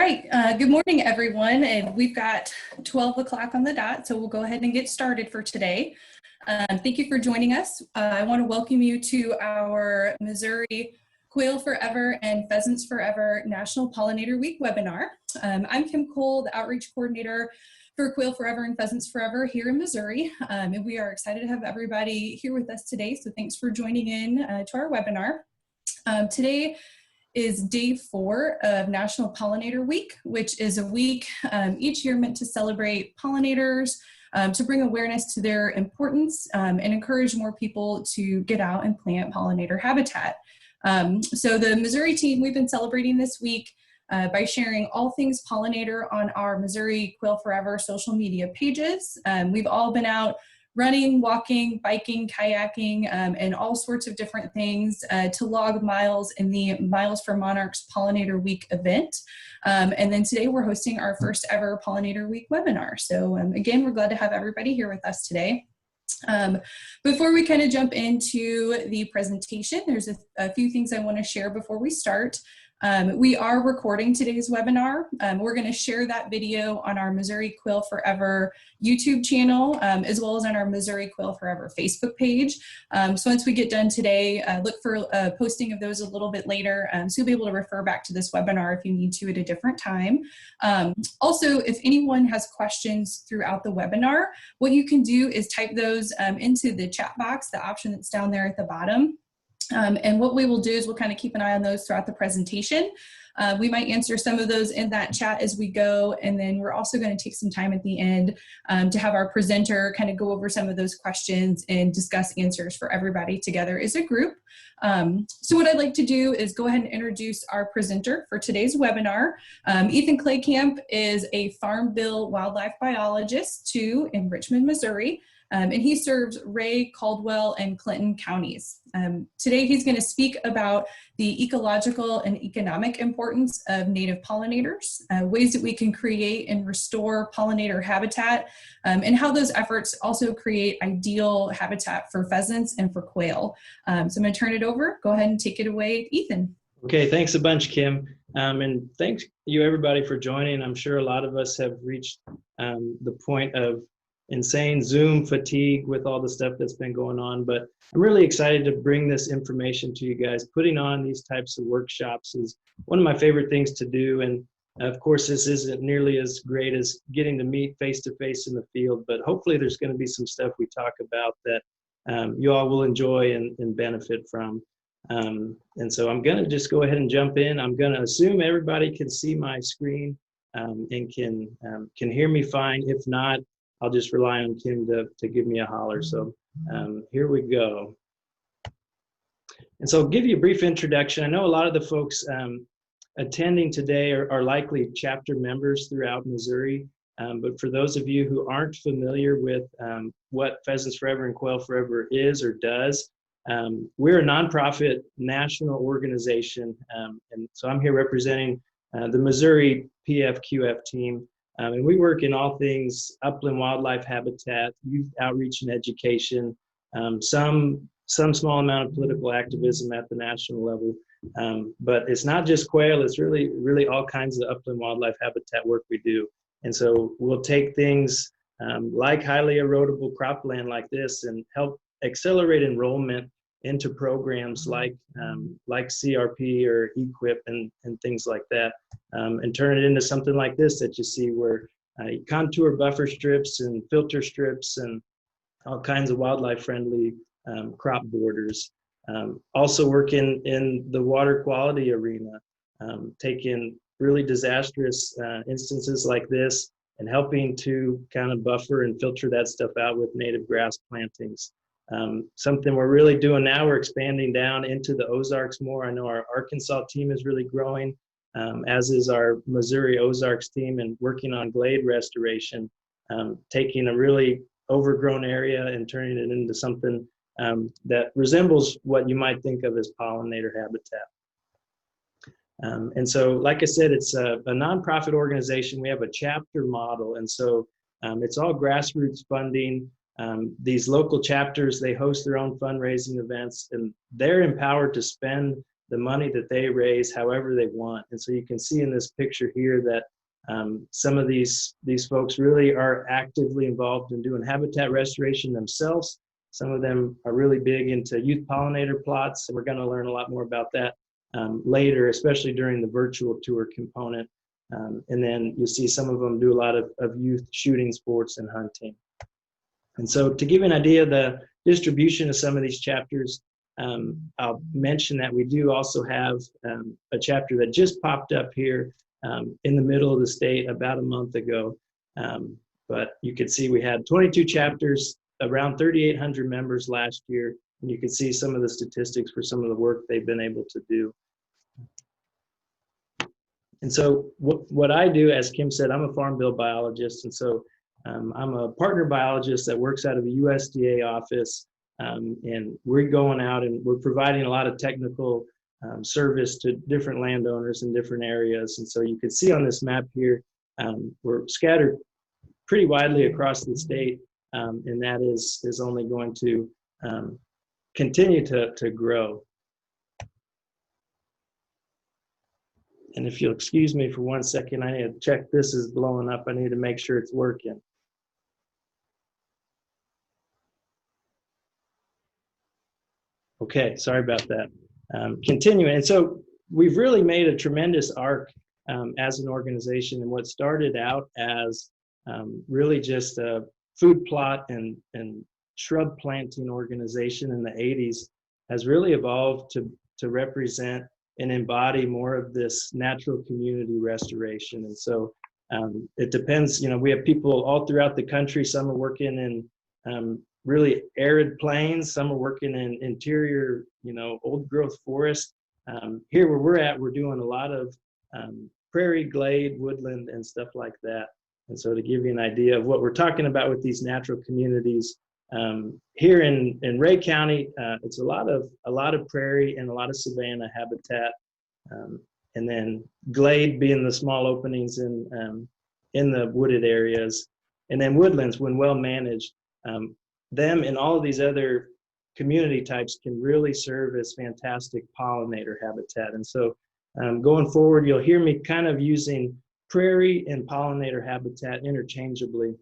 right, good morning everyone, and we've got 12 o'clock on the dot, so we'll go ahead and get started for today. Thank you for joining us. I want to welcome you to our Missouri Quail Forever and Pheasants Forever National Pollinator Week webinar. I'm Kim Cole, the Outreach Coordinator for Quail Forever and Pheasants Forever here in Missouri, and we are excited to have everybody here with us today, so thanks for joining in to our webinar. Today is day 4 of National Pollinator Week, which is a week each year meant to celebrate pollinators, to bring awareness to their importance and encourage more people to get out and plant pollinator habitat. So the Missouri team, we've been celebrating this week by sharing all things pollinator on our Missouri Quail Forever social media pages. We've all been out running, walking, biking, kayaking, and all sorts of different things to log miles in the Miles for Monarchs Pollinator Week event. And then today we're hosting our first ever Pollinator Week webinar. So again, we're glad to have everybody here with us today. Before we kind of jump into the presentation, there's a few things I want to share before we start. We are recording today's webinar. We're going to share that video on our Missouri Quail Forever YouTube channel, as well as on our Missouri Quail Forever Facebook page. So once we get done today, look for a posting of those a little bit later, so you'll be able to refer back to this webinar if you need to at a different time. Also, if anyone has questions throughout the webinar, what you can do is type those into the chat box, the option that's down there at the bottom. And what we will do is we'll kind of keep an eye on those throughout the presentation. We might answer some of those in that chat as we go, and then we're also going to take some time at the end to have our presenter kind of go over some of those questions and discuss answers for everybody together as a group. So what I'd like to do is go ahead and introduce our presenter for today's webinar. Ethan Kleekamp is a Farm Bill wildlife biologist too in Richmond, Missouri. And he serves Ray, Caldwell, and Clinton counties. Today he's going to speak about the ecological and economic importance of native pollinators, ways that we can create and restore pollinator habitat, and how those efforts also create ideal habitat for pheasants and for quail. So I'm going to turn it over. Go ahead and take it away, Ethan. Okay, thanks a bunch, Kim. And thanks you everybody for joining. I'm sure a lot of us have reached the point of insane Zoom fatigue with all the stuff that's been going on, but I'm really excited to bring this information to you guys. Putting on these types of workshops is one of my favorite things to do, and of course this isn't nearly as great as getting to meet face to face in the field, but hopefully there's going to be some stuff we talk about that you all will enjoy and benefit from. And so I'm going to just go ahead and jump in. I'm going to assume everybody can see my screen and can hear me fine. If not, I'll just rely on Kim to give me a holler. So here we go. And so I'll give you a brief introduction. I know a lot of the folks attending today are likely chapter members throughout Missouri. But for those of you who aren't familiar with what Pheasants Forever and Quail Forever is or does, we're a nonprofit national organization. And so I'm here representing the Missouri PFQF team. And we work in all things upland wildlife habitat, youth outreach and education, some small amount of political activism at the national level. But it's not just quail, it's really all kinds of upland wildlife habitat work we do. And so we'll take things like highly erodible cropland like this and help accelerate enrollment into programs like CRP or EQIP and things like that, and turn it into something like this that you see, where contour buffer strips and filter strips and all kinds of wildlife friendly crop borders. Also working in the water quality arena, taking really disastrous instances like this and helping to kind of buffer and filter that stuff out with native grass plantings. Something we're really doing now, we're expanding down into the Ozarks more. I know our Arkansas team is really growing, as is our Missouri Ozarks team, and working on glade restoration, taking a really overgrown area and turning it into something that resembles what you might think of as pollinator habitat. And so, like I said, it's a nonprofit organization. We have a chapter model, and so it's all grassroots funding. These local chapters, they host their own fundraising events, and they're empowered to spend the money that they raise however they want. And so you can see in this picture here that some of these folks really are actively involved in doing habitat restoration themselves. Some of them are really big into youth pollinator plots, and we're going to learn a lot more about that later, especially during the virtual tour component. And then you'll see some of them do a lot of youth shooting sports and hunting. And so to give you an idea of the distribution of some of these chapters, I'll mention that we do also have a chapter that just popped up here in the middle of the state about a month ago. But you can see we had 22 chapters, around 3,800 members last year. And you can see some of the statistics for some of the work they've been able to do. And so what I do, as Kim said, I'm a farm bill biologist. And so I'm a partner biologist that works out of the USDA office. And we're going out and we're providing a lot of technical service to different landowners in different areas. And so you can see on this map here, we're scattered pretty widely across the state. And that is only going to continue to grow. And if you'll excuse me for 1 second, I need to check this is blowing up. I need to make sure it's working. Okay, sorry about that. Continuing, and so we've really made a tremendous arc as an organization, and what started out as really just a food plot and shrub planting organization in the 80s has really evolved to represent and embody more of this natural community restoration. And so it depends, we have people all throughout the country. Some are working in really arid plains, some are working in interior, old growth forest. Here where we're at, we're doing a lot of prairie, glade, woodland, and stuff like that. And so to give you an idea of what we're talking about with these natural communities, here in Ray County, it's a lot of prairie and a lot of savanna habitat, and then glade being the small openings in the wooded areas, and then woodlands, when well managed, them and all of these other community types can really serve as fantastic pollinator habitat. And so going forward, you'll hear me kind of using prairie and pollinator habitat interchangeably.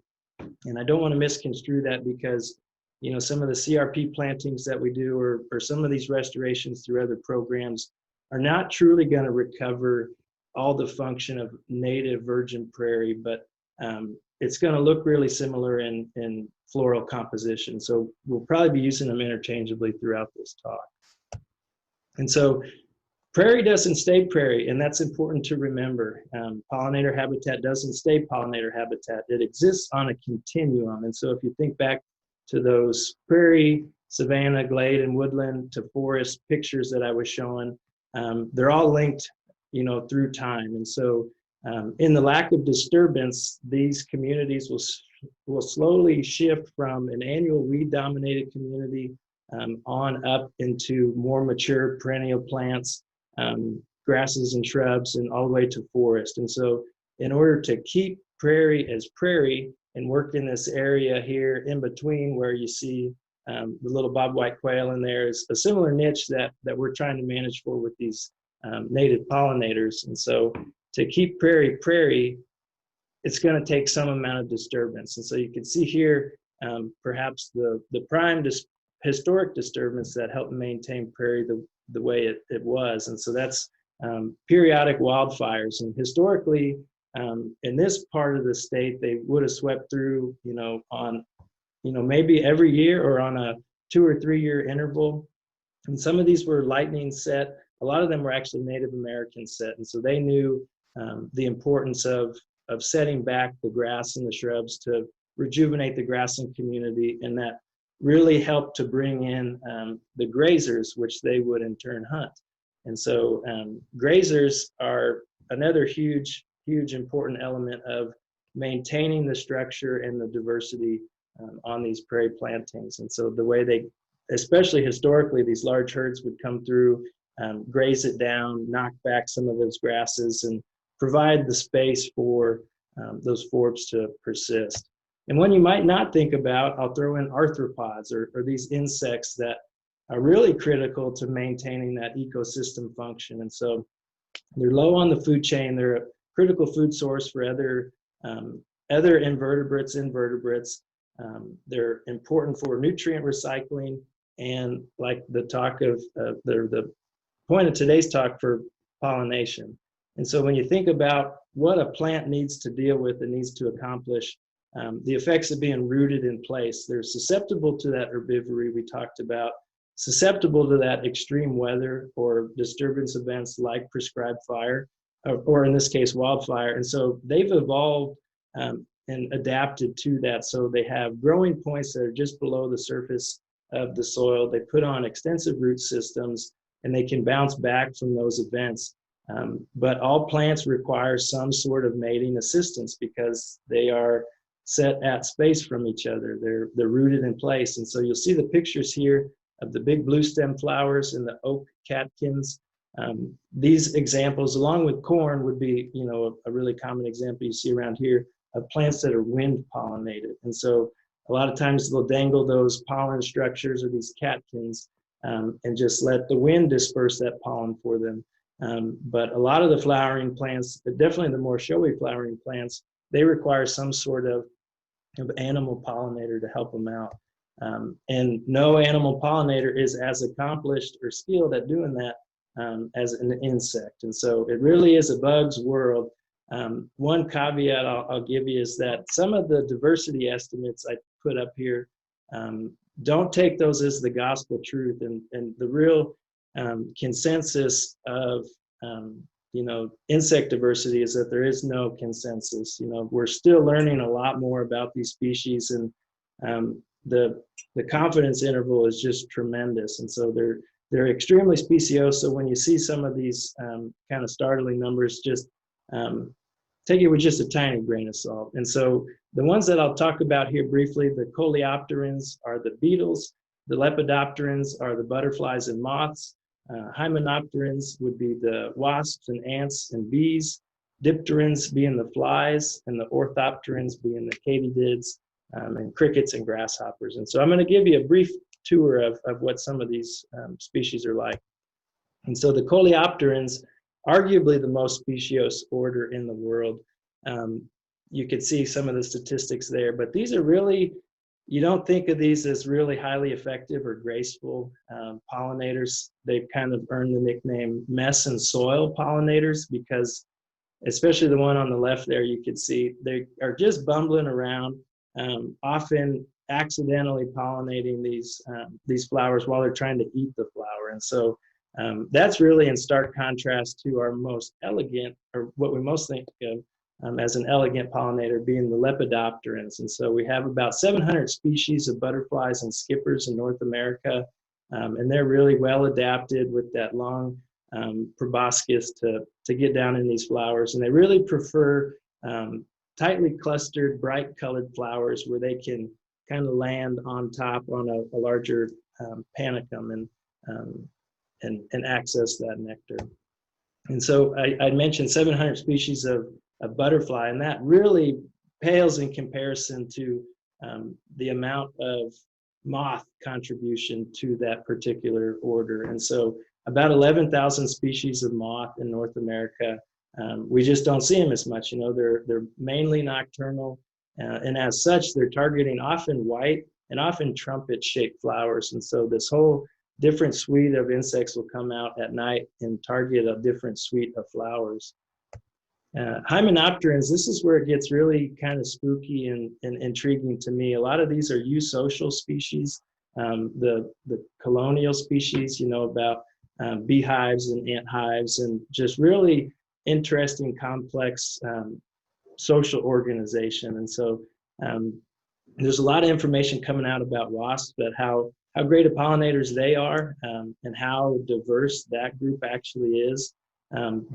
And I don't want to misconstrue that, because some of the CRP plantings that we do or some of these restorations through other programs are not truly going to recover all the function of native virgin prairie, but it's going to look really similar in floral composition. So we'll probably be using them interchangeably throughout this talk. And so prairie doesn't stay prairie, and that's important to remember. Pollinator habitat doesn't stay pollinator habitat. It exists on a continuum. And so if you think back to those prairie, savanna, glade, and woodland to forest pictures that I was showing, they're all linked, through time. And so in the lack of disturbance, these communities will slowly shift from an annual weed-dominated community on up into more mature perennial plants, grasses and shrubs, and all the way to forest. And so in order to keep prairie as prairie and work in this area here in between where you see the little bobwhite quail in there, is a similar niche that we're trying to manage for with these native pollinators. And so to keep prairie prairie, it's going to take some amount of disturbance. And so you can see here perhaps the prime historic disturbance that helped maintain prairie the way it was. And so that's periodic wildfires. And historically, in this part of the state, they would have swept through, on, maybe every year or on a 2 or 3 year interval. And some of these were lightning set. A lot of them were actually Native American set. And so they knew the importance of setting back the grass and the shrubs to rejuvenate the grassland community. And that really helped to bring in the grazers, which they would in turn hunt. And so grazers are another huge important element of maintaining the structure and the diversity on these prairie plantings. And so the way they, especially historically, these large herds would come through, graze it down, knock back some of those grasses, and provide the space for those forbs to persist. And one you might not think about, I'll throw in arthropods, or these insects that are really critical to maintaining that ecosystem function. And so they're low on the food chain. They're a critical food source for other invertebrates. They're important for nutrient recycling, and like the talk of the point of today's talk, for pollination. And so when you think about what a plant needs to deal with and needs to accomplish, the effects of being rooted in place, they're susceptible to that herbivory we talked about, susceptible to that extreme weather or disturbance events like prescribed fire, or in this case, wildfire. And so they've evolved and adapted to that. So they have growing points that are just below the surface of the soil. They put on extensive root systems, and they can bounce back from those events. But all plants require some sort of mating assistance because they are set at space from each other. They're rooted in place. And so you'll see the pictures here of the big blue stem flowers and the oak catkins. These examples, along with corn, would be, you know, a really common example you see around here of plants that are wind pollinated. And so a lot of times they'll dangle those pollen structures or these catkins and just let the wind disperse that pollen for them. But a lot of the flowering plants, definitely the more showy flowering plants, they require some sort of animal pollinator to help them out. And no animal pollinator is as accomplished or skilled at doing that as an insect. And so it really is a bug's world. One caveat I'll give you is that some of the diversity estimates I put up here, don't take those as the gospel truth. And the real consensus of you know, insect diversity is that there is no consensus. You know, we're still learning a lot more about these species, and the confidence interval is just tremendous. And so they're extremely speciose. So when you see some of these kind of startling numbers, just take it with just a tiny grain of salt. And so the ones that I'll talk about here briefly, the coleopterans are the beetles, the lepidopterans are the butterflies and moths, hymenopterans would be the wasps and ants and bees, dipterans being the flies, and the orthopterans being the katydids, and crickets and grasshoppers. And so I'm going to give you a brief tour of what some of these species are like. And so the coleopterans, arguably the most speciose order in the world. You could see some of the statistics there, but these are really, you don't think of these as really highly effective or graceful pollinators. They've kind of earned the nickname mess and soil pollinators because, especially the one on the left there, you could see they are just bumbling around, often accidentally pollinating these flowers while they're trying to eat the flower. And so that's really in stark contrast to our most elegant, or what we most think of as an elegant pollinator, being the lepidopterans. And so we have about 700 species of butterflies and skippers in North America, and they're really well adapted with that long proboscis to get down in these flowers. And they really prefer tightly clustered, bright colored flowers where they can kind of land on top on a larger panicum and access that nectar. And so I mentioned 700 species of butterfly, and that really pales in comparison to the amount of moth contribution to that particular order. And so about 11,000 species of moth in North America. We just don't see them as much. You know, they're mainly nocturnal, and as such, they're targeting often white and often trumpet-shaped flowers. And so this whole different suite of insects will come out at night and target a different suite of flowers. Hymenopterans, this is where it gets really kind of spooky and intriguing to me. A lot of these are eusocial species. The colonial species, you know, about beehives and ant hives, and just really interesting, complex social organization. And so there's a lot of information coming out about wasps, but how great of pollinators they are, and how diverse that group actually is.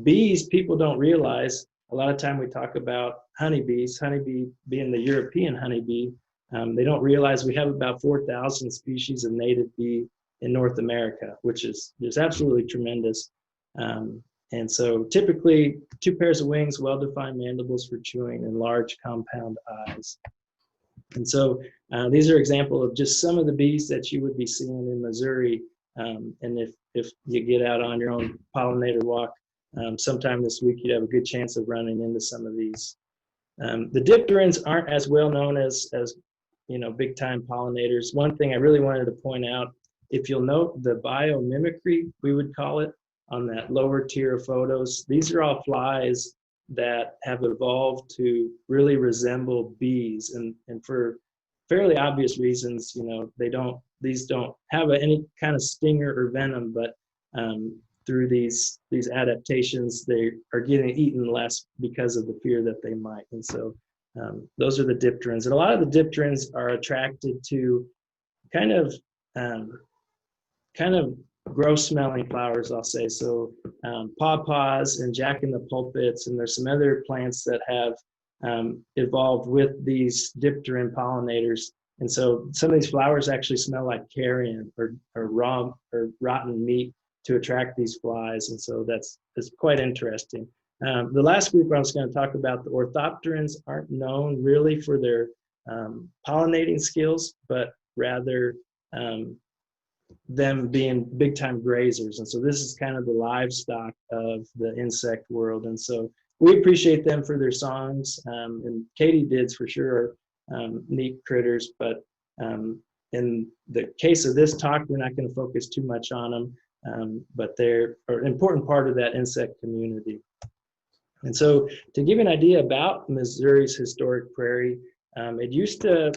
Bees, people don't realize, a lot of time we talk about honeybees, honeybee being the European honeybee. They don't realize we have about 4,000 species of native bee in North America, which is absolutely tremendous. And so typically 2 pairs of wings, well-defined mandibles for chewing, and large compound eyes. And so these are examples of just some of the bees that you would be seeing in Missouri And if you get out on your own pollinator walk sometime this week, you'd have a good chance of running into some of these. The dipterans aren't as well known as big time pollinators. One thing I really wanted to point out, if you'll note the biomimicry, we would call it, on that lower tier of photos, these are all flies that have evolved to really resemble bees, and for fairly obvious reasons. These don't have any kind of stinger or venom, but through these adaptations, they are getting eaten less because of the fear that they might. And so those are the dipterans. And a lot of the dipterans are attracted to kind of gross smelling flowers, I'll say. So pawpaws and jack-in-the-pulpits, and there's some other plants that have evolved with these dipteran pollinators. And so some of these flowers actually smell like carrion or raw or rotten meat to attract these flies. And so that's quite interesting. The last group I was going to talk about, the orthopterans, aren't known really for their pollinating skills, but rather them being big time grazers. And so this is kind of the livestock of the insect world. And so we appreciate them for their songs, and katydids for sure are neat critters, but in the case of this talk, we're not going to focus too much on them, but they're an important part of that insect community. And so to give you an idea about Missouri's historic prairie, it used to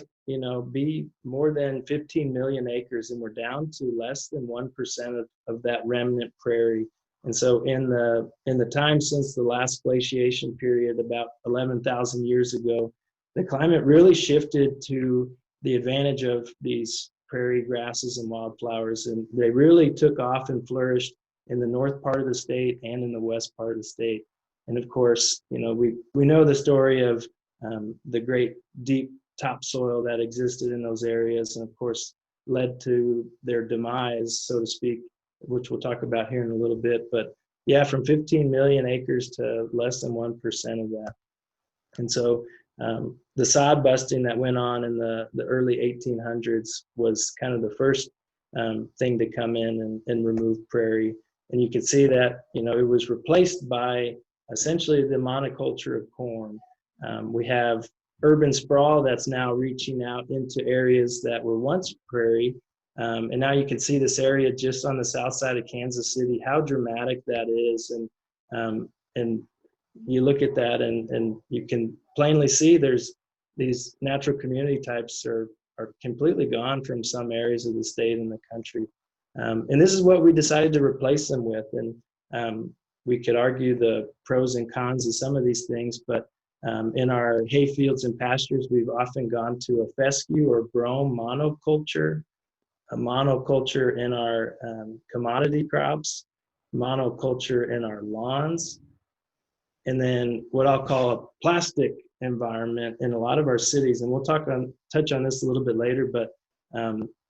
be more than 15 million acres, and we're down to less than 1% of that remnant prairie. And so in the time since the last glaciation period, about 11,000 years ago, the climate really shifted to the advantage of these prairie grasses and wildflowers, and they really took off and flourished in the north part of the state and in the west part of the state. And of course, we know the story of the great deep topsoil that existed in those areas, and of course led to their demise, so to speak, which we'll talk about here in a little bit. But yeah, from 15 million acres to less than 1% of that. And so the sod busting that went on in the early 1800s was kind of the first thing to come in and remove prairie. And you can see that, it was replaced by essentially the monoculture of corn. We have urban sprawl that's now reaching out into areas that were once prairie. And now you can see this area just on the south side of Kansas City, how dramatic that is. And you look at that and you can plainly see there's these natural community types are completely gone from some areas of the state and the country. And this is what we decided to replace them with. And we could argue the pros and cons of some of these things, but in our hay fields and pastures, we've often gone to a fescue or brome monoculture, a monoculture in our commodity crops, monoculture in our lawns, and then what I'll call a plastic environment in a lot of our cities. And we'll touch on this a little bit later, but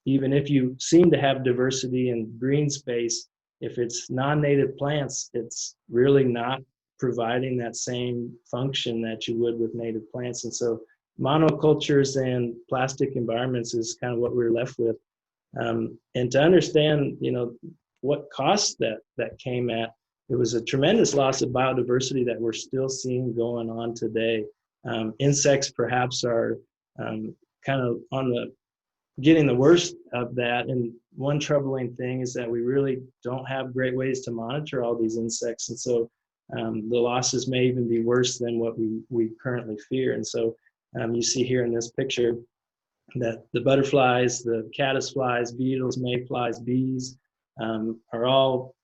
even if you seem to have diversity in green space, if it's non-native plants, it's really not providing that same function that you would with native plants. And so monocultures and plastic environments is kind of what we're left with. And to understand, what cost that came at, it was a tremendous loss of biodiversity that we're still seeing going on today. Insects perhaps are kind of getting the worst of that. And one troubling thing is that we really don't have great ways to monitor all these insects. And so the losses may even be worse than what we currently fear. And so you see here in this picture that the butterflies, the caddisflies, beetles, mayflies, bees are all,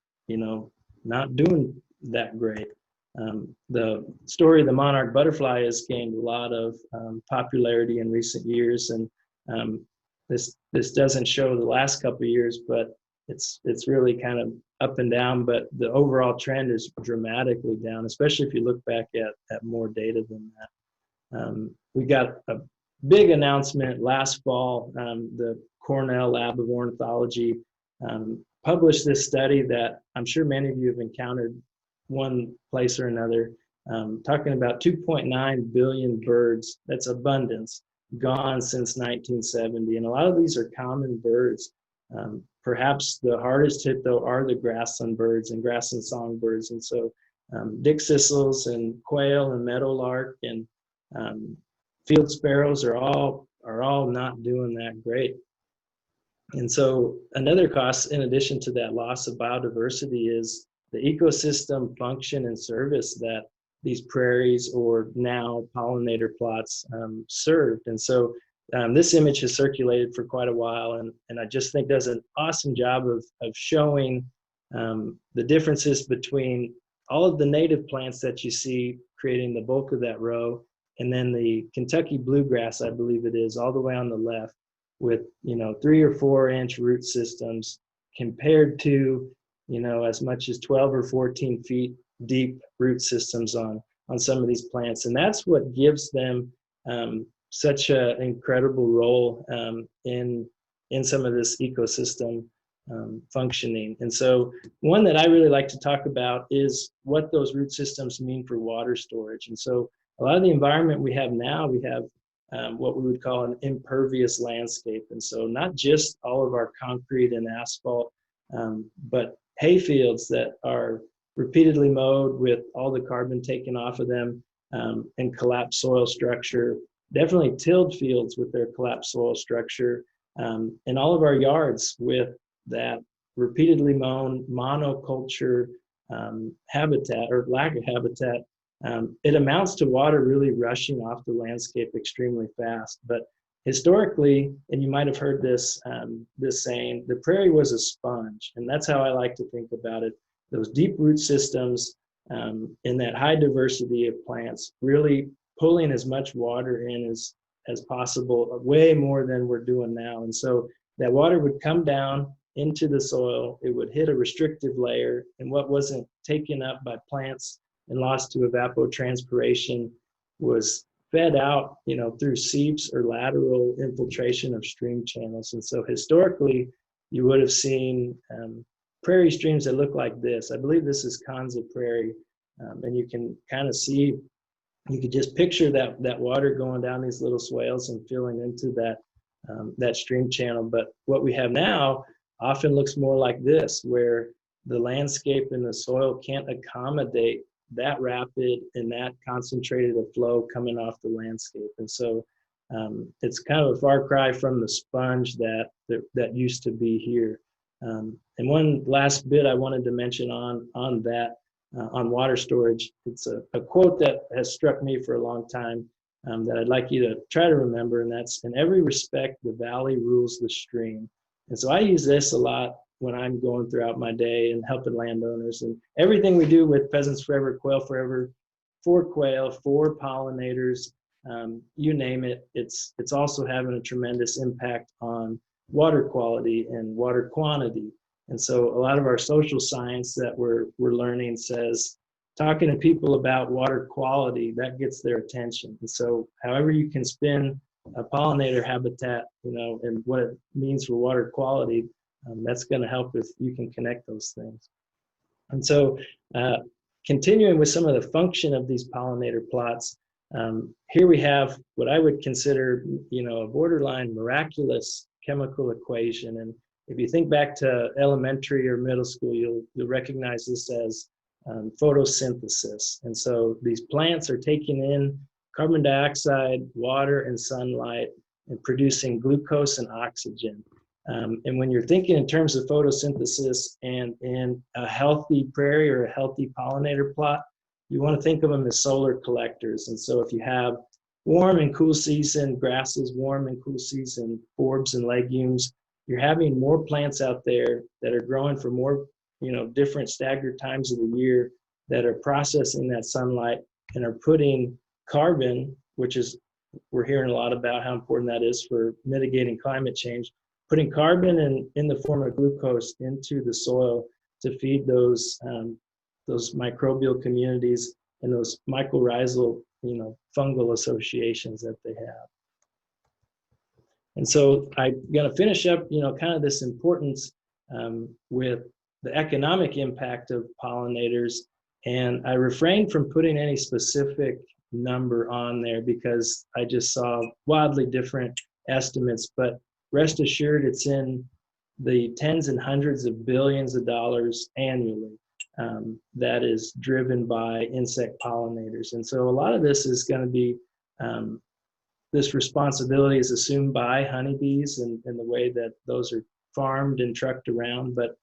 not doing that great. The story of the Monarch Butterfly has gained a lot of popularity in recent years. And this doesn't show the last couple of years, but it's really kind of up and down, but the overall trend is dramatically down, especially if you look back at more data than that. We got a big announcement last fall. The Cornell Lab of Ornithology published this study that I'm sure many of you have encountered one place or another, talking about 2.9 billion birds. That's abundance, gone since 1970. And a lot of these are common birds. Perhaps the hardest hit, though, are the grassland birds and grassland songbirds. And so dick thistles and quail and meadowlark and field sparrows are all not doing that great. And so another cost, in addition to that loss of biodiversity, is the ecosystem function and service that these prairies, or now pollinator plots, served. And so this image has circulated for quite a while, and I just think does an awesome job of showing the differences between all of the native plants that you see creating the bulk of that row, and then the Kentucky bluegrass, I believe it is, all the way on the left, with 3 or 4 inch root systems compared to as much as 12 or 14 feet deep root systems on some of these plants. And that's what gives them such an incredible role in some of this ecosystem functioning. And so one that I really like to talk about is what those root systems mean for water storage. And so a lot of the environment we have now, we have what we would call an impervious landscape. And so not just all of our concrete and asphalt, but hay fields that are repeatedly mowed with all the carbon taken off of them, and collapsed soil structure, definitely tilled fields with their collapsed soil structure, and all of our yards with that repeatedly mown monoculture habitat or lack of habitat. It amounts to water really rushing off the landscape extremely fast. But historically, and you might have heard this saying, the prairie was a sponge, and that's how I like to think about it. Those deep root systems in that high diversity of plants, really pulling as much water in as possible, way more than we're doing now. And so that water would come down into the soil, it would hit a restrictive layer, and what wasn't taken up by plants and lost to evapotranspiration was fed out, through seeps or lateral infiltration of stream channels. And so historically, you would have seen prairie streams that look like this. I believe this is Kanza Prairie, and you can kind of see, you could just picture that water going down these little swales and filling into that stream channel. But what we have now often looks more like this, where the landscape and the soil can't accommodate that rapid and that concentrated of flow coming off the landscape. And so it's kind of a far cry from the sponge that used to be here. And one last bit I wanted to mention on water storage, it's a quote that has struck me for a long time, that I'd like you to try to remember, and that's, "In every respect, the valley rules the stream." And so I use this a lot when I'm going throughout my day and helping landowners, and everything we do with Pheasants Forever, Quail Forever, for quail, for pollinators, you name it, it's also having a tremendous impact on water quality and water quantity. And so a lot of our social science that we're learning says, talking to people about water quality, that gets their attention. And so however you can spin a pollinator habitat, and what it means for water quality, that's going to help if you can connect those things. And so continuing with some of the function of these pollinator plots, here we have what I would consider, a borderline miraculous chemical equation. And if you think back to elementary or middle school, you'll recognize this as photosynthesis. And so these plants are taking in carbon dioxide, water, and sunlight, and producing glucose and oxygen. And when you're thinking in terms of photosynthesis and in a healthy prairie or a healthy pollinator plot, you want to think of them as solar collectors. And so if you have warm and cool season grasses, warm and cool season forbs and legumes, you're having more plants out there that are growing for more, different staggered times of the year, that are processing that sunlight and are putting carbon, which is, we're hearing a lot about how important that is for mitigating climate change, putting carbon in the form of glucose into the soil to feed those microbial communities and those mycorrhizal, fungal associations that they have. And so I'm going to finish up, kind of this importance with the economic impact of pollinators. And I refrained from putting any specific number on there because I just saw wildly different estimates, but rest assured it's in the tens and hundreds of billions of dollars annually that is driven by insect pollinators. And so a lot of this is going to be, this responsibility is assumed by honeybees and the way that those are farmed and trucked around, but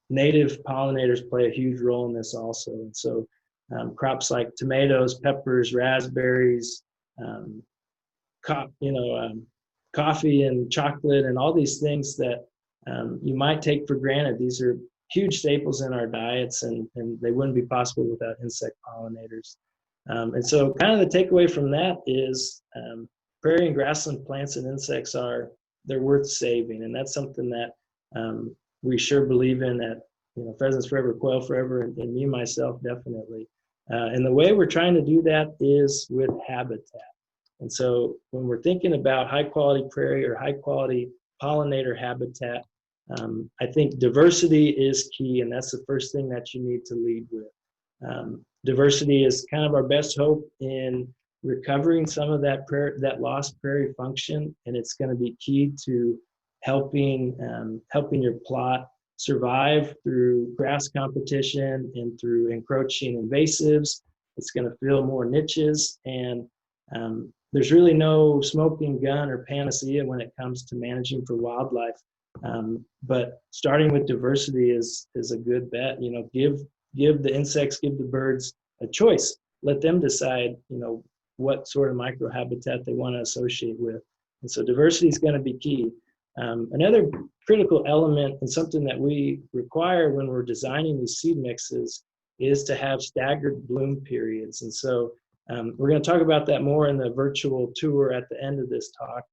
native pollinators play a huge role in this also. And so crops like tomatoes, peppers, raspberries, coffee and chocolate and all these things that you might take for granted. These are huge staples in our diets, and they wouldn't be possible without insect pollinators. And so kind of the takeaway from that is prairie and grassland plants and insects they're worth saving. And that's something that we sure believe in at Pheasants Forever, Quail Forever, and me, myself, definitely. And the way we're trying to do that is with habitat. And so when we're thinking about high quality prairie or high quality pollinator habitat, I think diversity is key, and that's the first thing that you need to lead with. Diversity is kind of our best hope in recovering some of that lost prairie function, and it's going to be key to helping your plot survive through grass competition and through encroaching invasives. It's going to fill more niches, and there's really no smoking gun or panacea when it comes to managing for wildlife. But starting with diversity is a good bet. Give the insects, give the birds a choice. Let them decide, what sort of microhabitat they want to associate with. And so diversity is going to be key. Another critical element and something that we require when we're designing these seed mixes is to have staggered bloom periods. And so we're going to talk about that more in the virtual tour at the end of this talk.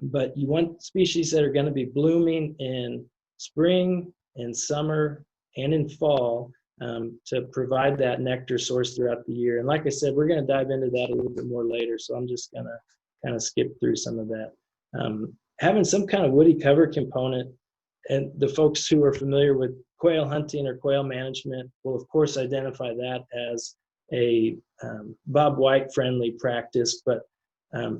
But you want species that are going to be blooming in spring, in summer, and in fall to provide that nectar source throughout the year. And like I said, we're going to dive into that a little bit more later, so I'm just going to kind of skip through some of that. Having some kind of woody cover component, and the folks who are familiar with quail hunting or quail management will of course identify that as a Bob White friendly practice, but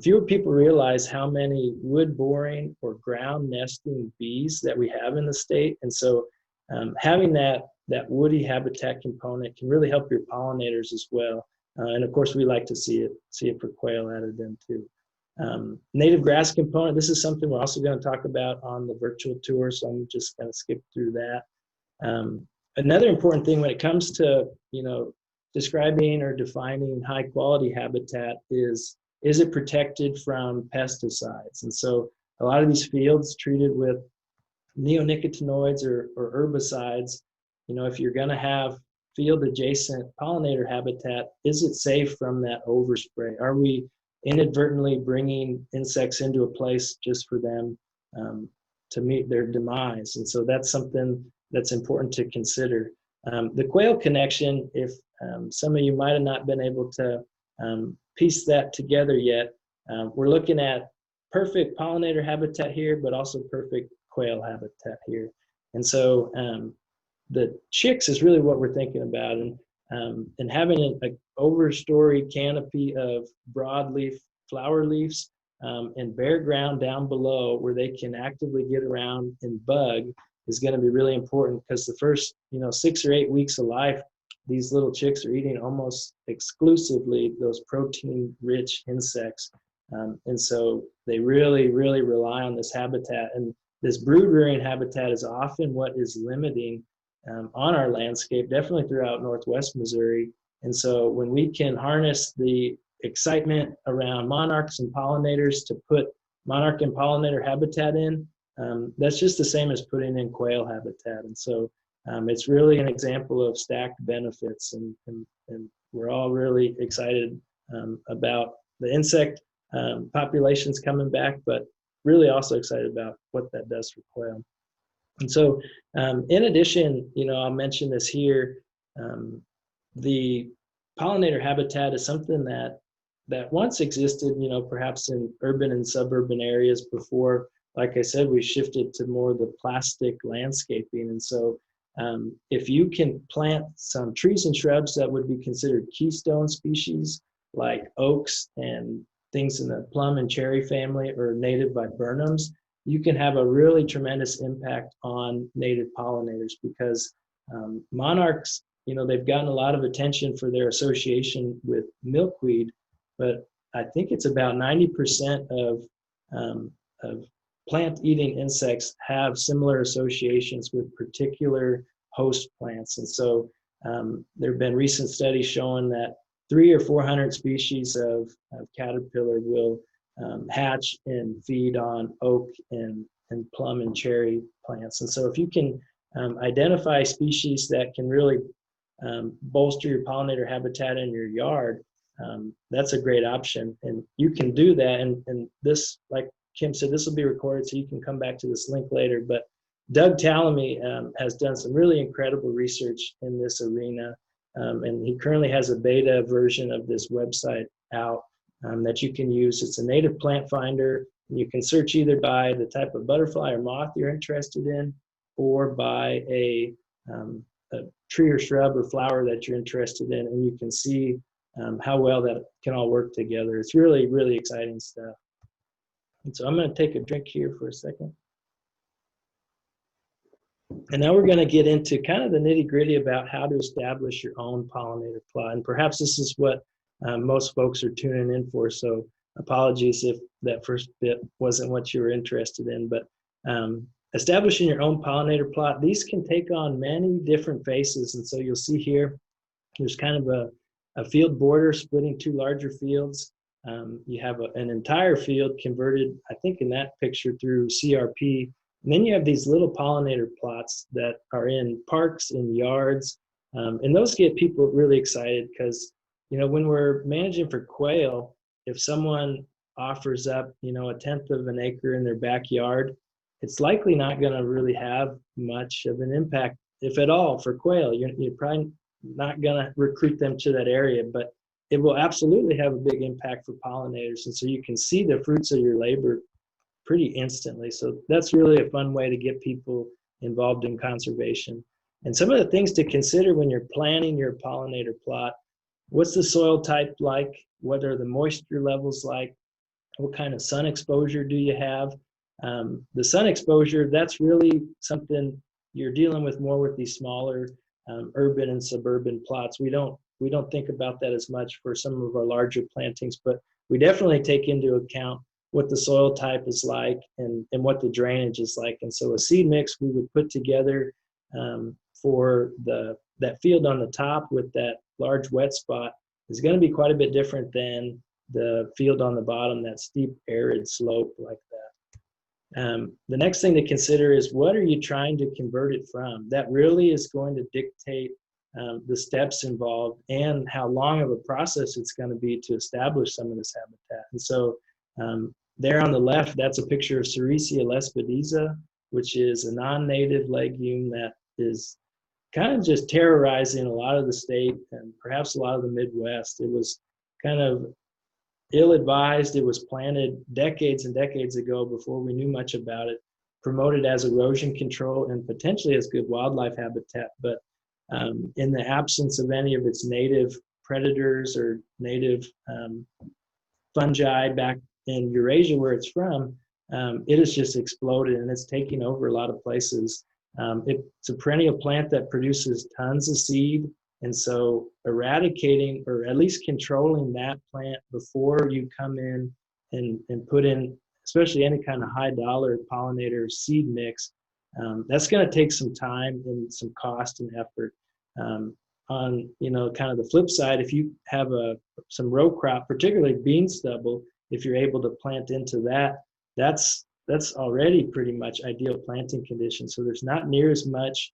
fewer people realize how many wood boring or ground nesting bees that we have in the state. And so having that woody habitat component can really help your pollinators as well. And of course we like to see it for quail added in too. Native grass component, this is something we're also going to talk about on the virtual tour, so I'm just going to skip through that. Another important thing when it comes to describing or defining high quality habitat is it protected from pesticides? And so a lot of these fields treated with neonicotinoids or herbicides, if you're going to have field adjacent pollinator habitat, is it safe from that overspray? Are we inadvertently bringing insects into a place just for them to meet their demise? And so that's something that's important to consider. The Quail Connection, if some of you might have not been able to piece that together yet, we're looking at perfect pollinator habitat here, but also perfect quail habitat here. And so the chicks is really what we're thinking about, and having an overstory canopy of broadleaf flower leaves and bare ground down below where they can actively get around and bug is going to be really important, because the first 6 or 8 weeks of life, these little chicks are eating almost exclusively those protein rich insects, and so they really rely on this habitat. And this brood rearing habitat is often what is limiting on our landscape, definitely throughout Northwest Missouri. And so when we can harness the excitement around monarchs and pollinators to put monarch and pollinator habitat in, that's just the same as putting in quail habitat. And so it's really an example of stacked benefits, and we're all really excited about the insect populations coming back, but really also excited about what that does for quail. And so in addition, I'll mention this here, the pollinator habitat is something that once existed, perhaps in urban and suburban areas before, like I said, we shifted to more the plastic landscaping. And so if you can plant some trees and shrubs that would be considered keystone species, like oaks and things in the plum and cherry family or native viburnums, you can have a really tremendous impact on native pollinators, because monarchs, they've gotten a lot of attention for their association with milkweed, but I think it's about 90% of plant-eating insects have similar associations with particular host plants. And so there have been recent studies showing that 300 or 400 species of caterpillar will hatch and feed on oak and plum and cherry plants. And so if you can identify species that can really bolster your pollinator habitat in your yard, that's a great option. And you can do that. And this, like Kim said, this will be recorded, so you can come back to this link later. But Doug Tallamy has done some really incredible research in this arena. And he currently has a beta version of this website out that you can use. It's a native plant finder. And you can search either by the type of butterfly or moth you're interested in, or by a tree or shrub or flower that you're interested in. And you can see how well that can all work together. It's really, really exciting stuff. And so I'm going to take a drink here for a second. And now we're going to get into kind of the nitty-gritty about how to establish your own pollinator plot. And perhaps this is what most folks are tuning in for. So apologies if that first bit wasn't what you were interested in. But establishing your own pollinator plot, these can take on many different faces. And so you'll see here, there's kind of a field border splitting two larger fields. You have an entire field converted, I think in that picture, through CRP. And then you have these little pollinator plots that are in parks, in yards, and those get people really excited because, when we're managing for quail, if someone offers up, a 1/10 of an acre in their backyard, it's likely not going to really have much of an impact, if at all, for quail. You're probably not going to recruit them to that area, but it will absolutely have a big impact for pollinators. And so you can see the fruits of your labor pretty instantly. So that's really a fun way to get people involved in conservation. And some of the things to consider when you're planning your pollinator plot: what's the soil type like? What are the moisture levels like? What kind of sun exposure do you have? The sun exposure, that's really something you're dealing with more with these smaller urban and suburban plots. We don't think about that as much for some of our larger plantings, but we definitely take into account what the soil type is like and what the drainage is like. And so a seed mix we would put together for that field on the top with that large wet spot is going to be quite a bit different than the field on the bottom, that steep arid slope like that. The next thing to consider is, what are you trying to convert it from? That really is going to dictate the steps involved and how long of a process it's going to be to establish some of this habitat. And so there on the left, that's a picture of Sericea lespedeza, which is a non-native legume that is kind of just terrorizing a lot of the state and perhaps a lot of the Midwest. It was kind of ill-advised. It was planted decades and decades ago before we knew much about it, promoted as erosion control and potentially as good wildlife habitat. But in the absence of any of its native predators or native fungi back in Eurasia, where it's from, it has just exploded and it's taking over a lot of places. It's a perennial plant that produces tons of seed, and so eradicating or at least controlling that plant before you come in and put in, especially any kind of high dollar pollinator seed mix, that's going to take some time and some cost and effort. On kind of the flip side, if you have some row crop, particularly bean stubble, if you're able to plant into that, that's already pretty much ideal planting conditions. So there's not near as much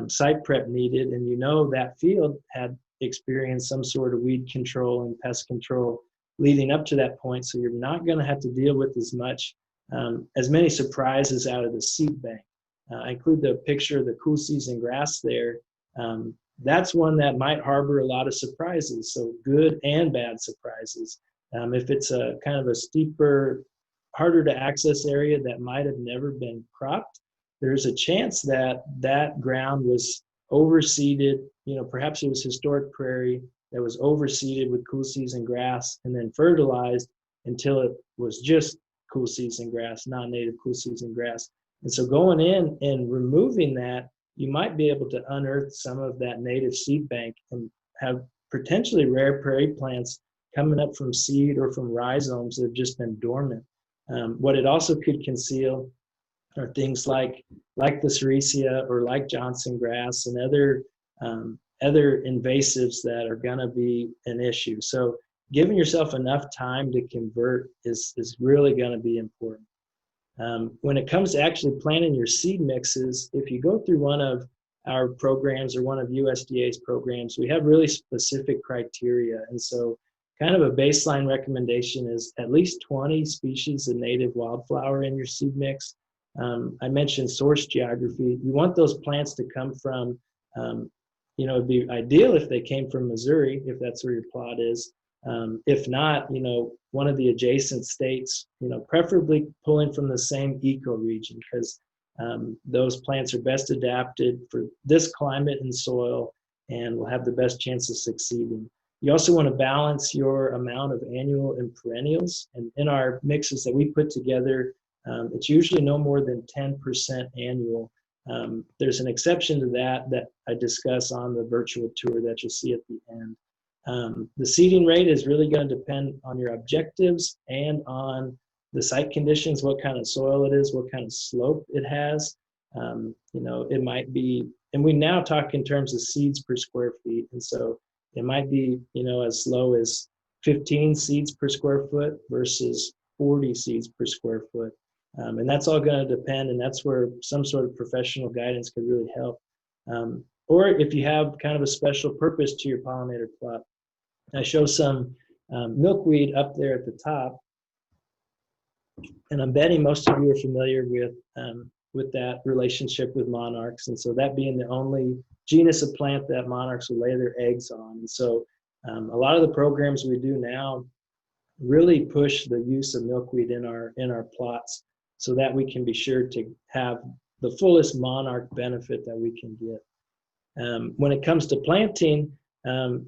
site prep needed, and that field had experienced some sort of weed control and pest control leading up to that point. So you're not going to have to deal with as many surprises out of the seed bank. I include the picture of the cool season grass there. That's one that might harbor a lot of surprises, so good and bad surprises. If it's a kind of a steeper, harder to access area that might have never been cropped, there's a chance that ground was overseeded. Perhaps it was historic prairie that was overseeded with cool season grass and then fertilized until it was just cool season grass, non-native cool season grass. And so going in and removing that, you might be able to unearth some of that native seed bank and have potentially rare prairie plants coming up from seed or from rhizomes that have just been dormant. What it also could conceal are things like the sericea or like Johnson grass and other invasives that are going to be an issue. So giving yourself enough time to convert is really going to be important. When it comes to actually planting your seed mixes, if you go through one of our programs or one of USDA's programs, we have really specific criteria. And so kind of a baseline recommendation is at least 20 species of native wildflower in your seed mix. I mentioned source geography. You want those plants to come from, it'd be ideal if they came from Missouri, if that's where your plot is. If not, one of the adjacent states, preferably pulling from the same ecoregion, because those plants are best adapted for this climate and soil and will have the best chance of succeeding. You also want to balance your amount of annual and perennials. And in our mixes that we put together, it's usually no more than 10% annual. There's an exception to that I discuss on the virtual tour that you'll see at the end. The seeding rate is really going to depend on your objectives and on the site conditions, what kind of soil it is, what kind of slope it has. It might be, and we now talk in terms of seeds per square feet. And so it might be, as low as 15 seeds per square foot versus 40 seeds per square foot. And that's all going to depend, and that's where some sort of professional guidance could really help. Or if you have kind of a special purpose to your pollinator plot. I show some milkweed up there at the top, and I'm betting most of you are familiar with that relationship with monarchs, and so that being the only genus of plant that monarchs will lay their eggs on. And so a lot of the programs we do now really push the use of milkweed in our plots so that we can be sure to have the fullest monarch benefit that we can get. When it comes to planting,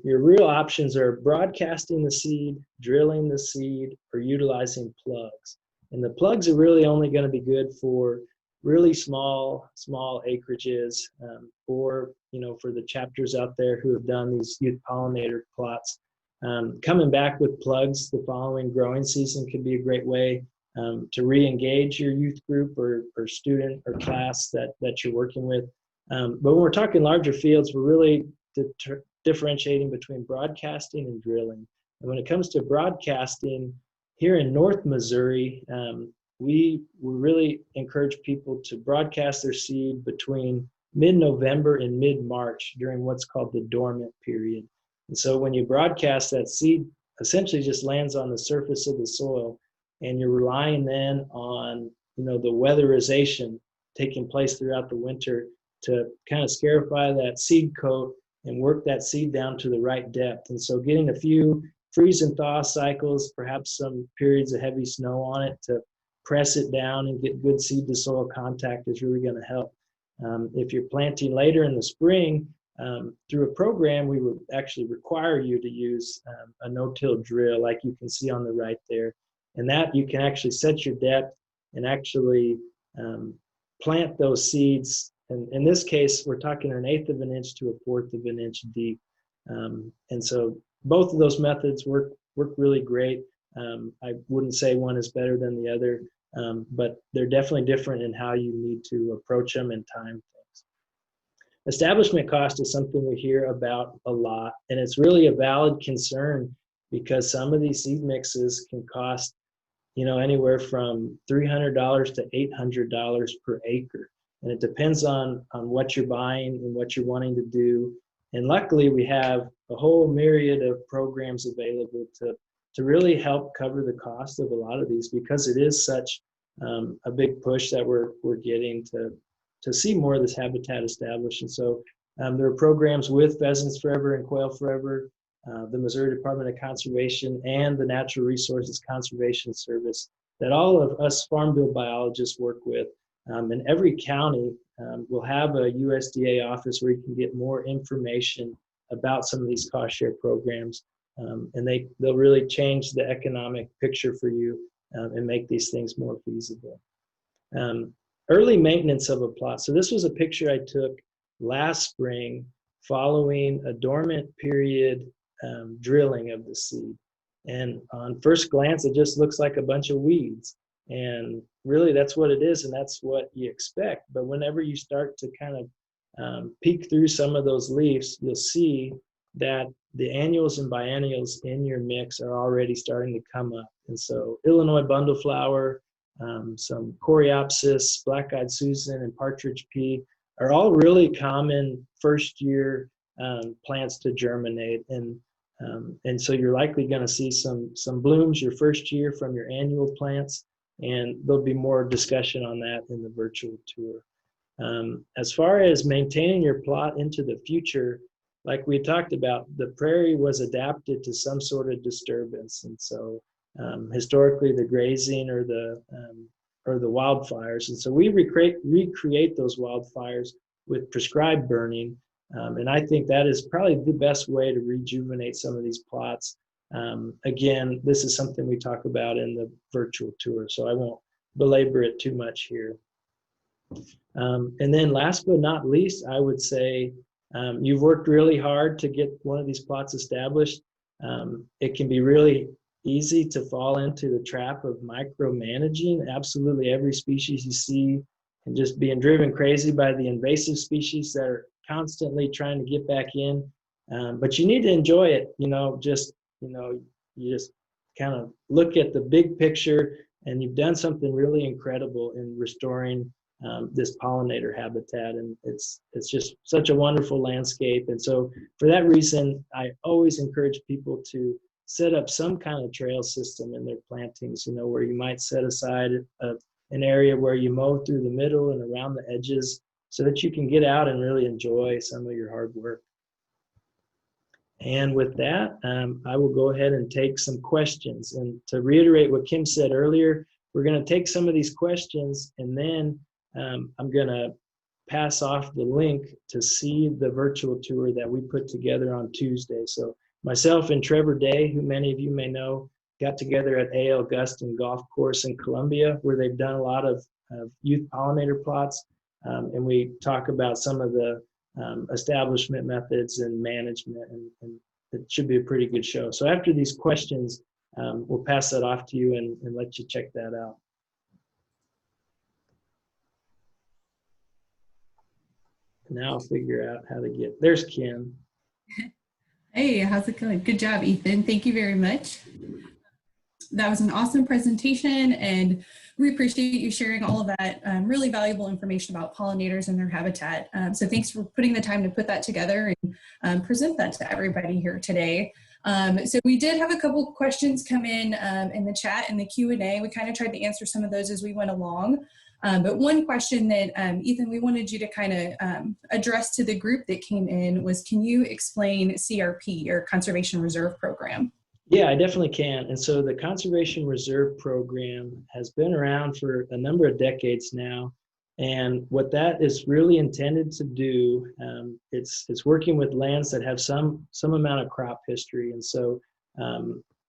your real options are broadcasting the seed, drilling the seed, or utilizing plugs. And the plugs are really only going to be good for really small acreages, or for the chapters out there who have done these youth pollinator plots. Coming back with plugs the following growing season could be a great way to re-engage your youth group or student or class that you're working with. But when we're talking larger fields, we're really differentiating between broadcasting and drilling. And when it comes to broadcasting, here in North Missouri, we really encourage people to broadcast their seed between mid-November and mid-March during what's called the dormant period. And so when you broadcast, that seed essentially just lands on the surface of the soil, and you're relying then on the weatherization taking place throughout the winter to kind of scarify that seed coat and work that seed down to the right depth. And so getting a few freeze and thaw cycles, perhaps some periods of heavy snow on it to press it down and get good seed to soil contact is really going to help. If you're planting later in the spring, through a program, we would actually require you to use a no-till drill like you can see on the right there. And that you can actually set your depth and actually plant those seeds. And in this case, we're talking 1/8 of an inch to 1/4 of an inch deep. And so both of those methods work really great. I wouldn't say one is better than the other, but they're definitely different in how you need to approach them and time things. Establishment cost is something we hear about a lot, and it's really a valid concern because some of these seed mixes can cost anywhere from $300 to $800 per acre. And it depends on what you're buying and what you're wanting to do. And luckily, we have a whole myriad of programs available to really help cover the cost of a lot of these, because it is such a big push that we're getting to see more of this habitat established. And so there are programs with Pheasants Forever and Quail Forever, the Missouri Department of Conservation, and the Natural Resources Conservation Service that all of us farm bill biologists work with. And every county will have a USDA office where you can get more information about some of these cost share programs. And they'll really change the economic picture for you and make these things more feasible. Early maintenance of a plot. So this was a picture I took last spring following a dormant period drilling of the seed. And on first glance, it just looks like a bunch of weeds. And really that's what it is, and that's what you expect. But whenever you start to kind of peek through some of those leaves, you'll see that the annuals and biennials in your mix are already starting to come up. And so Illinois bundleflower, some Coreopsis, black-eyed Susan, and partridge pea are all really common first-year plants to germinate. And so you're likely going to see some blooms your first year from your annual plants, and there'll be more discussion on that in the virtual tour. As far as maintaining your plot into the future, like we talked about, the prairie was adapted to some sort of disturbance. And so historically the grazing or the wildfires. And so we recreate those wildfires with prescribed burning. And I think that is probably the best way to rejuvenate some of these plots. Again, this is something we talk about in the virtual tour, so I won't belabor it too much here. And then last but not least, I would say you've worked really hard to get one of these plots established. It can be really easy to fall into the trap of micromanaging absolutely every species you see and just being driven crazy by the invasive species that are constantly trying to get back in. But you need to enjoy it, you just kind of look at the big picture, and you've done something really incredible in restoring this pollinator habitat, and it's just such a wonderful landscape. And so for that reason, I always encourage people to set up some kind of trail system in their plantings, where you might set aside an area where you mow through the middle and around the edges so that you can get out and really enjoy some of your hard work. And with that, I will go ahead and take some questions. And to reiterate what Kim said earlier, we're going to take some of these questions, and then I'm going to pass off the link to see the virtual tour that we put together on Tuesday. So myself and Trevor Day, who many of you may know, got together at A. Augustine Golf Course in Columbia, where they've done a lot of youth pollinator plots. And we talk about some of the establishment methods and management, and it should be a pretty good show. So after these questions, we'll pass that off to you and let you check that out. Now I'll figure out how to get, there's Kim. Hey, how's it going? Good job, Ethan. Thank you very much. That was an awesome presentation, and we appreciate you sharing all of that really valuable information about pollinators and their habitat. So thanks for putting the time to put that together and present that to everybody here today. So we did have a couple questions come in the chat and the Q&A. We kind of tried to answer some of those as we went along. But one question that, Ethan, we wanted you to kind of address to the group that came in was, can you explain CRP, or Conservation Reserve Program? Yeah, I definitely can. And so the Conservation Reserve Program has been around for a number of decades now. And what that is really intended to do, it's working with lands that have some amount of crop history. And so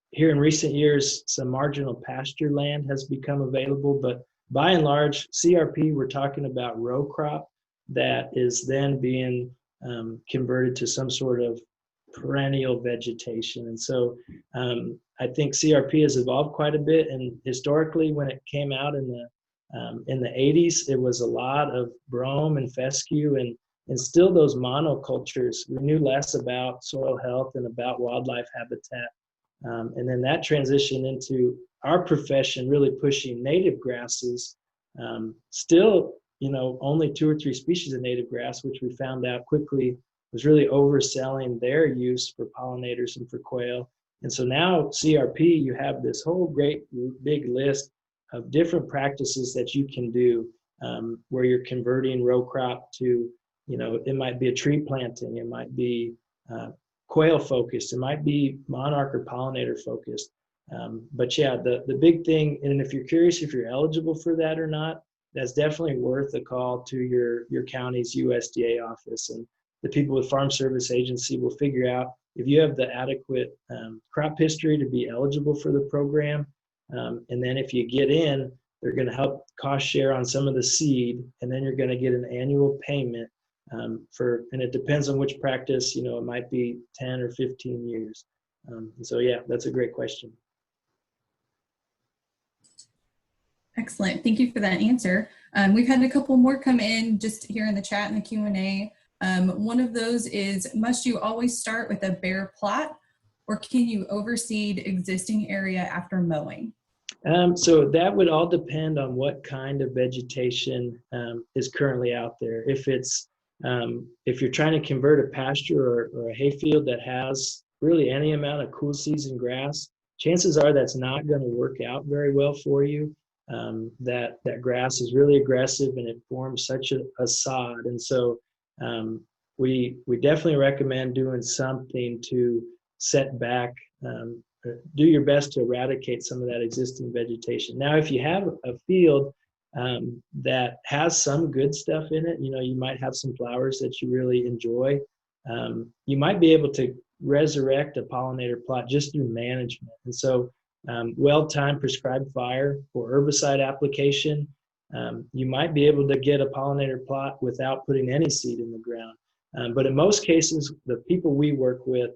here in recent years, some marginal pasture land has become available, but by and large, CRP, we're talking about row crop that is then being converted to some sort of perennial vegetation. And so I think CRP has evolved quite a bit. And historically, when it came out in the 80s, it was a lot of brome and fescue and still those monocultures. We knew less about soil health and about wildlife habitat. And then that transitioned into our profession really pushing native grasses. Still, only 2 or 3 species of native grass, which we found out quickly was really overselling their use for pollinators and for quail. And so now CRP, you have this whole great big list of different practices that you can do where you're converting row crop to, it might be a tree planting, it might be quail focused, it might be monarch or pollinator focused. But yeah, the big thing, and if you're curious if you're eligible for that or not, that's definitely worth a call to your county's USDA office, and the people with Farm Service Agency will figure out if you have the adequate crop history to be eligible for the program. And then if you get in, they're going to help cost share on some of the seed, and then you're going to get an annual payment and it depends on which practice, it might be 10 or 15 years. So yeah, that's a great question. Excellent. Thank you for that answer. We've had a couple more come in just here in the chat and the Q&A. One of those is, must you always start with a bare plot, or can you overseed existing area after mowing? So that would all depend on what kind of vegetation is currently out there. If you're trying to convert a pasture or a hayfield that has really any amount of cool season grass, chances are that's not going to work out very well for you. That grass is really aggressive and it forms such a sod. And so we definitely recommend doing something to set back, do your best to eradicate some of that existing vegetation. Now, if you have a field that has some good stuff in it, you might have some flowers that you really enjoy, you might be able to resurrect a pollinator plot just through management. And so well-timed prescribed fire or herbicide application, you might be able to get a pollinator plot without putting any seed in the ground. But in most cases, the people we work with,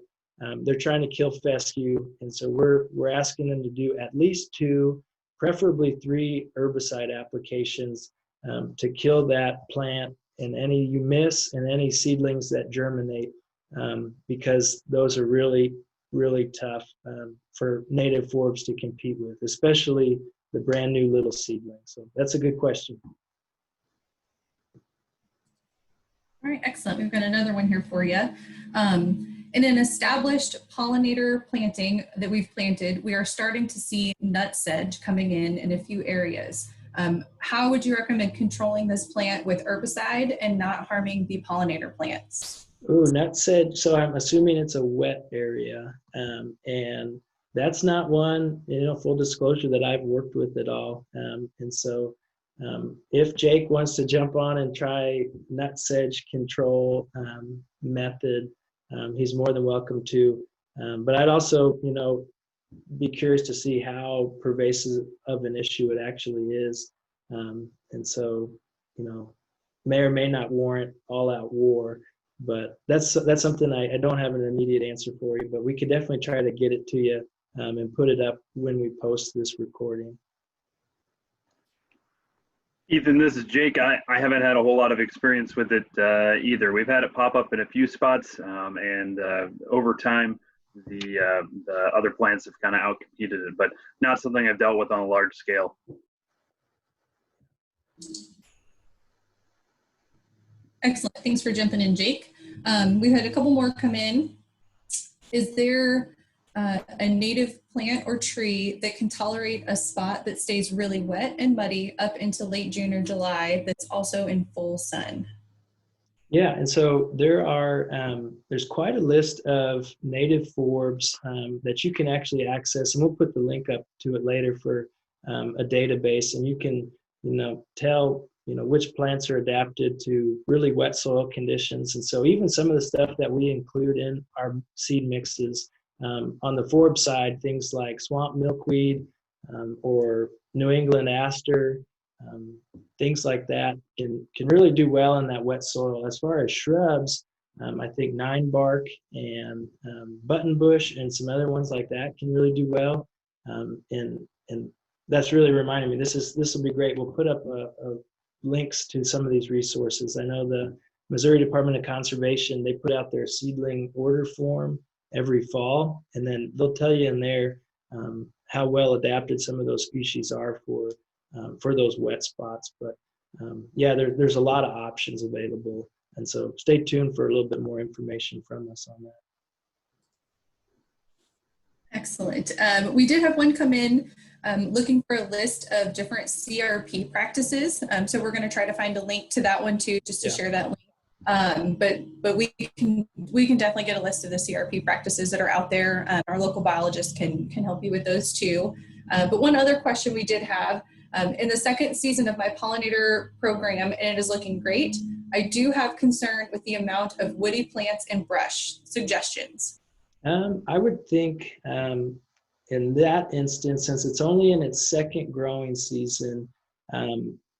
they're trying to kill fescue, and so we're asking them to do at least 2, preferably 3 herbicide applications to kill that plant and any you miss and any seedlings that germinate, because those are really, really tough for native forbs to compete with, especially the brand new little seedlings. So that's a good question. All right, excellent. We've got another one here for you. In an established pollinator planting that we've planted, we are starting to see nutsedge coming in a few areas. How would you recommend controlling this plant with herbicide and not harming the pollinator plants? Oh, nutsedge. So I'm assuming it's a wet area, and that's not one, full disclosure, that I've worked with at all. And so if Jake wants to jump on and try nutsedge control method, he's more than welcome to. But I'd also, be curious to see how pervasive of an issue it actually is. And so, may or may not warrant all-out war. But that's something I don't have an immediate answer for you, but we could definitely try to get it to you and put it up when we post this recording. Ethan, this is Jake. I haven't had a whole lot of experience with it either. We've had it pop up in a few spots, and over time, the other plants have kind of outcompeted it, but not something I've dealt with on a large scale. Excellent. Thanks for jumping in, Jake. We've had a couple more come in. Is there a native plant or tree that can tolerate a spot that stays really wet and muddy up into late June or July that's also in full sun? Yeah, and so there's quite a list of native forbs that you can actually access, and we'll put the link up to it later for a database, and you can tell which plants are adapted to really wet soil conditions. And so even some of the stuff that we include in our seed mixes, on the forb side, things like swamp milkweed or New England aster, things like that can really do well in that wet soil. As far as shrubs, I think 9-bark and buttonbush and some other ones like that can really do well. And that's really reminding me, this will be great. We'll put up links to some of these resources. I know the Missouri Department of Conservation, they put out their seedling order form every fall, and then they'll tell you in there how well adapted some of those species are for those wet spots. But yeah, there's a lot of options available, and so stay tuned for a little bit more information from us on that. Excellent. We did have one come in looking for a list of different CRP practices. So we're going to try to find a link to that one too, just to share that link. But we can definitely get a list of the CRP practices that are out there. Our local biologist can help you with those too. But one other question we did have, in the second season of my pollinator program, and it is looking great, I do have concern with the amount of woody plants and brush. Suggestions? I would think in that instance, since it's only in its second growing season,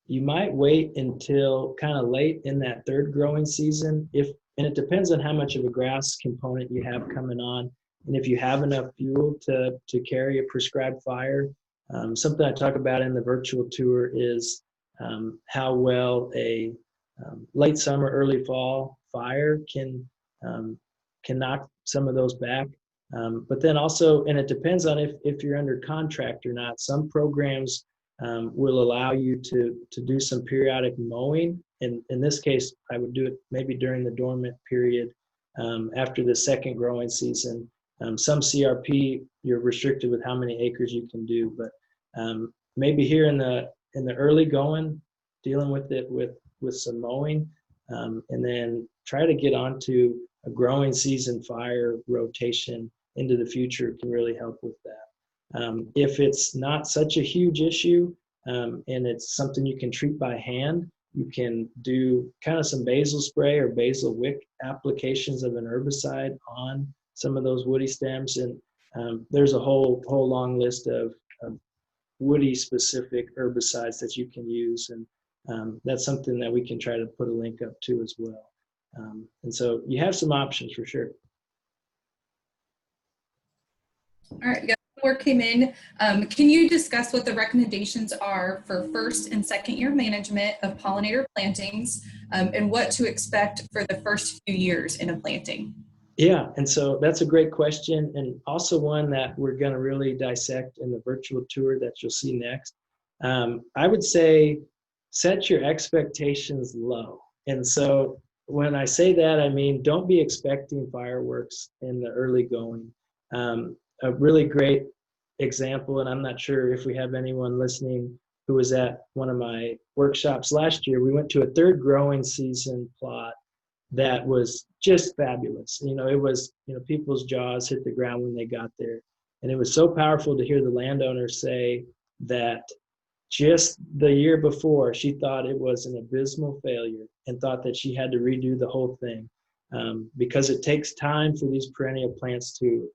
you might wait until kind of late in that third growing season. And it depends on how much of a grass component you have coming on, and if you have enough fuel to carry a prescribed fire. Something I talk about in the virtual tour is how well a late summer, early fall fire can knock some of those back. But then also, and it depends on if you're under contract or not. Some programs will allow you to do some periodic mowing. In this case, I would do it maybe during the dormant period after the second growing season. Some CRP, you're restricted with how many acres you can do, but maybe here in the early going, dealing with it with some mowing, and then try to get onto a growing season fire rotation into the future can really help with that. If it's not such a huge issue and it's something you can treat by hand, you can do kind of some basil spray or basil wick applications of an herbicide on some of those woody stems. And there's a whole long list of woody specific herbicides that you can use. And that's something that we can try to put a link up to as well. And so you have some options for sure. All right, we got more came in. Can you discuss what the recommendations are for first and second year management of pollinator plantings and what to expect for the first few years in a planting? Yeah, and so that's a great question, and also one that we're going to really dissect in the virtual tour that you'll see next. I would say set your expectations low. And so when I say that, I mean, don't be expecting fireworks in the early going. A really great example, and I'm not sure if we have anyone listening who was at one of my workshops last year. We went to a third growing season plot that was just fabulous. It was, people's jaws hit the ground when they got there. And it was so powerful to hear the landowner say that just the year before, she thought it was an abysmal failure and thought that she had to redo the whole thing because it takes time for these perennial plants to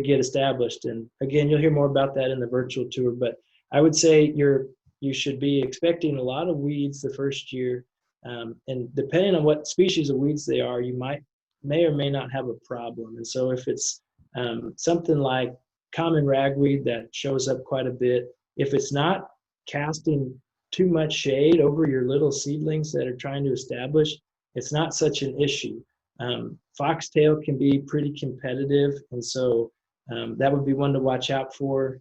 get established. And again, you'll hear more about that in the virtual tour, but I would say you should be expecting a lot of weeds the first year. And depending on what species of weeds they are, you may or may not have a problem. And so if it's something like common ragweed that shows up quite a bit, if it's not casting too much shade over your little seedlings that are trying to establish, it's not such an issue. Foxtail can be pretty competitive, and so that would be one to watch out for.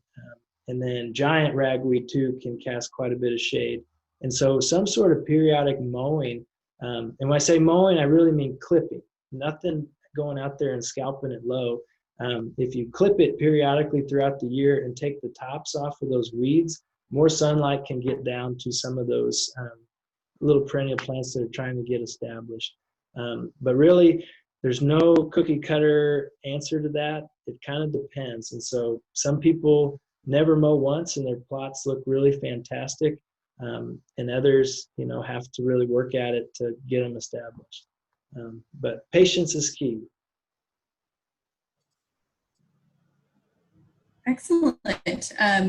And then giant ragweed too can cast quite a bit of shade. And so some sort of periodic mowing, and when I say mowing, I really mean clipping, nothing going out there and scalping it low. If you clip it periodically throughout the year and take the tops off of those weeds, more sunlight can get down to some of those little perennial plants that are trying to get established. But really, there's no cookie cutter answer to that. It kind of depends. And so some people never mow once and their plots look really fantastic. And others, have to really work at it to get them established. But patience is key. Excellent.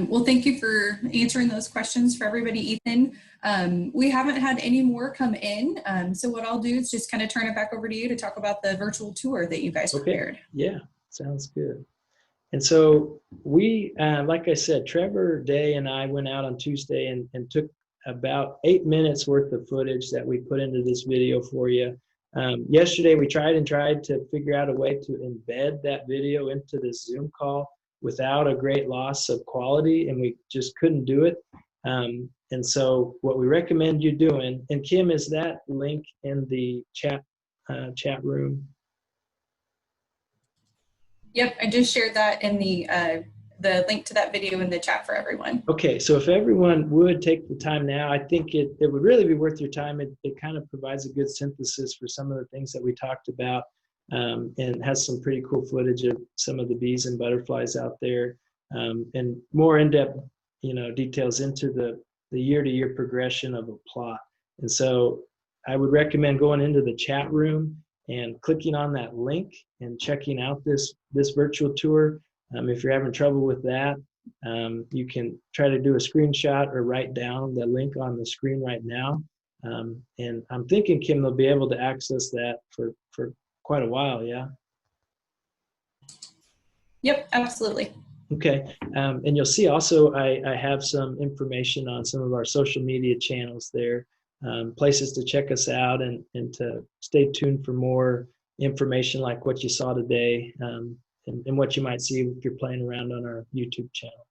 Well, thank you for answering those questions for everybody, Ethan. We haven't had any more come in. So what I'll do is just kind of turn it back over to you to talk about the virtual tour that you guys prepared. Yeah, sounds good. And so we, like I said, Trevor Day and I went out on Tuesday and took about 8 minutes worth of footage that we put into this video for you. Yesterday, we tried to figure out a way to embed that video into this Zoom call without a great loss of quality, and we just couldn't do it. And so what we recommend you doing, and Kim, is that link in the chat room? Yep, I just shared that in the link to that video in the chat for everyone. Okay, so if everyone would take the time now, I think it would really be worth your time. It kind of provides a good synthesis for some of the things that we talked about, and has some pretty cool footage of some of the bees and butterflies out there, and more in-depth, details into the year-to-year progression of a plot. And so I would recommend going into the chat room and clicking on that link and checking out this virtual tour. If you're having trouble with that, you can try to do a screenshot or write down the link on the screen right now. And I'm thinking, Kim, they'll be able to access that for quite a while, yeah? Yep, absolutely. Okay, and you'll see also I have some information on some of our social media channels there, places to check us out and to stay tuned for more information like what you saw today, and what you might see if you're playing around on our YouTube channel.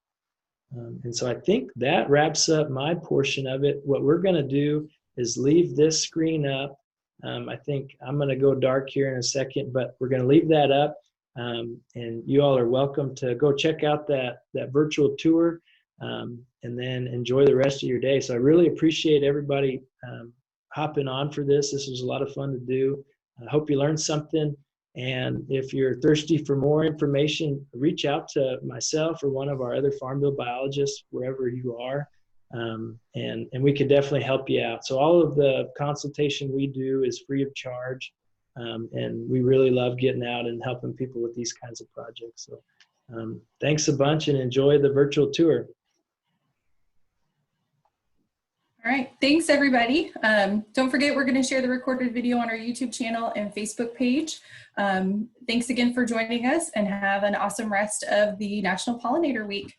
And so I think that wraps up my portion of it. What we're going to do is leave this screen up. I think I'm going to go dark here in a second, but we're going to leave that up. And you all are welcome to go check out that virtual tour, and then enjoy the rest of your day. So I really appreciate everybody hopping on for this. This was a lot of fun to do. I hope you learned something. And if you're thirsty for more information, reach out to myself or one of our other farm bill biologists, wherever you are, and we could definitely help you out. So all of the consultation we do is free of charge. And we really love getting out and helping people with these kinds of projects. So thanks a bunch and enjoy the virtual tour. All right, thanks everybody. Don't forget, we're going to share the recorded video on our YouTube channel and Facebook page. Thanks again for joining us, and have an awesome rest of the National Pollinator Week.